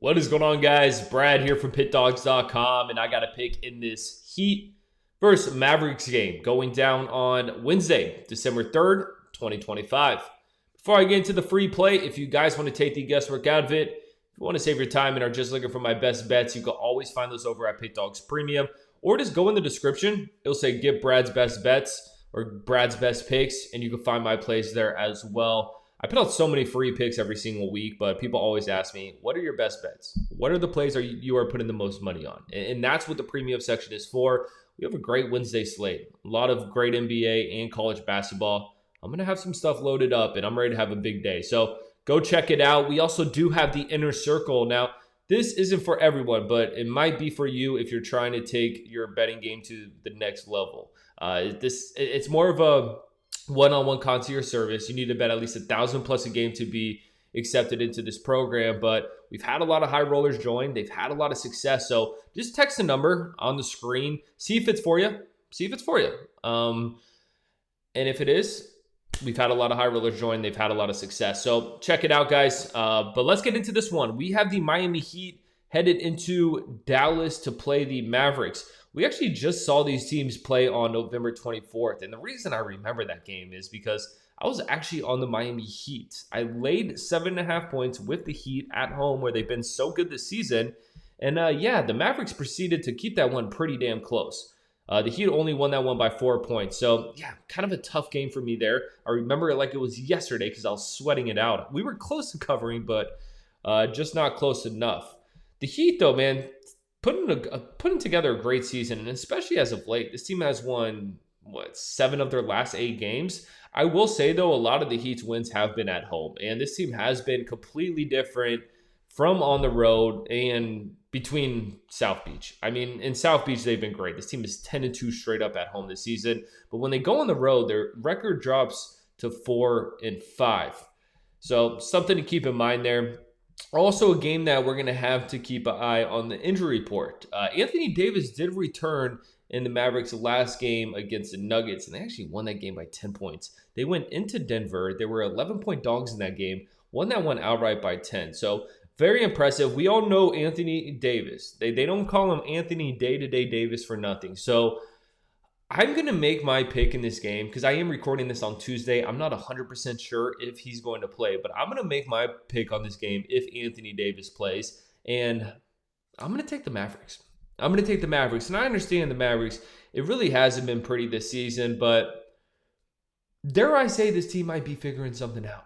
What is going on, guys? Brad here from Pickdawgz.com, and I got a pick in this Heat versus Mavericks game going down on Wednesday, December 3rd, 2025. Before I get into the free play, if you guys want to take the guesswork out of it, if you want to save your time and are just looking for my best bets, you can always find those over at Pickdawgz Premium, or just go in the description. It'll say get Brad's best bets or Brad's best picks, and you can find my plays there as well. I put out so many free picks every single week, but people always ask me, what are your best bets? What are the plays you are putting the most money on? And that's what the premium section is for. We have a great Wednesday slate. A lot of great NBA and college basketball. I'm going to have some stuff loaded up, and I'm ready to have a big day. So go check it out. We also do have the Inner Circle. Now, this isn't for everyone, but it might be for you if you're trying to take your betting game to the next level. It's more of a one-on-one concierge service. You need to bet at least $1,000 plus a game to be accepted into this program, but we've had a lot of high rollers join. They've had a lot of success. So just text the number on the screen, see if it's for you. And if it is, we've had a lot of high rollers join. They've had a lot of success. So check it out, guys. But let's get into this one. We have the Miami Heat headed into Dallas to play the Mavericks. We actually just saw these teams play on November 24th. And the reason I remember that game is because I was actually on the Miami Heat. I laid 7.5 points with the Heat at home where they've been so good this season. And the Mavericks proceeded to keep that one pretty damn close. The Heat only won that one by 4 points. So, kind of a tough game for me there. I remember it like it was yesterday because I was sweating it out. We were close to covering, but just not close enough. The Heat, though, man, putting together a great season, and especially as of late, this team has won, 7 of their last 8 games. I will say, though, a lot of the Heat's wins have been at home, and this team has been completely different from on the road and between South Beach. I mean, in South Beach, they've been great. This team is 10-2 straight up at home this season, but when they go on the road, their record drops to 4-5. So something to keep in mind there. Also, a game that we're going to have to keep an eye on the injury report. Anthony Davis did return in the Mavericks' last game against the Nuggets, and they actually won that game by 10 points. They went into Denver. They were 11-point dogs in that game, won that one outright by 10. So very impressive. We all know Anthony Davis. They don't call him Anthony Day-to-Day Davis for nothing. So I'm going to make my pick in this game because I am recording this on Tuesday. I'm not 100% sure if he's going to play, but I'm going to make my pick on this game if Anthony Davis plays, and I'm going to take the Mavericks. And I understand the Mavericks, it really hasn't been pretty this season, but dare I say this team might be figuring something out.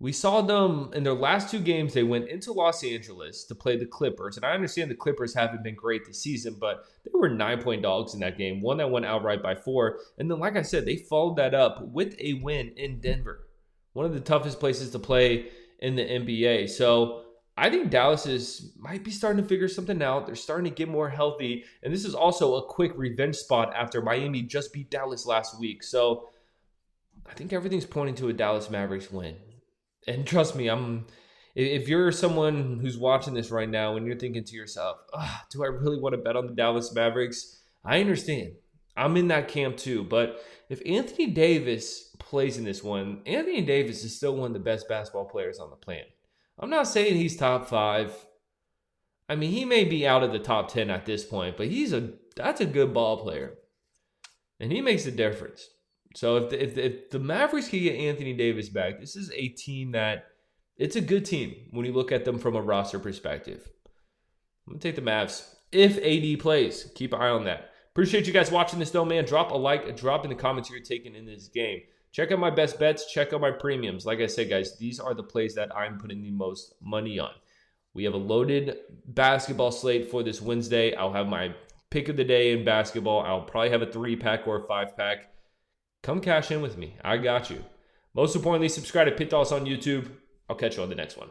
We saw them in their last 2 games. They went into Los Angeles to play the Clippers. And I understand the Clippers haven't been great this season, but they were 9-point dogs in that game. One that went outright by 4. And then, like I said, they followed that up with a win in Denver. One of the toughest places to play in the NBA. So I think Dallas might be starting to figure something out. They're starting to get more healthy. And this is also a quick revenge spot after Miami just beat Dallas last week. So I think everything's pointing to a Dallas Mavericks win. And trust me, if you're someone who's watching this right now and you're thinking to yourself, do I really want to bet on the Dallas Mavericks? I understand. I'm in that camp too. But if Anthony Davis plays in this one, Anthony Davis is still one of the best basketball players on the planet. I'm not saying he's top 5. I mean, he may be out of the top 10 at this point, but that's a good ball player. And he makes a difference. So if the Mavericks can get Anthony Davis back, this is a team it's a good team when you look at them from a roster perspective. I'm going to take the Mavs. If AD plays, keep an eye on that. Appreciate you guys watching this though, man. Drop a like, a drop in the comments you're taking in this game. Check out my best bets. Check out my premiums. Like I said, guys, these are the plays that I'm putting the most money on. We have a loaded basketball slate for this Wednesday. I'll have my pick of the day in basketball. I'll probably have a 3-pack or a 5-pack. Come cash in with me. I got you. Most importantly, subscribe to Pickdawgz on YouTube. I'll catch you on the next one.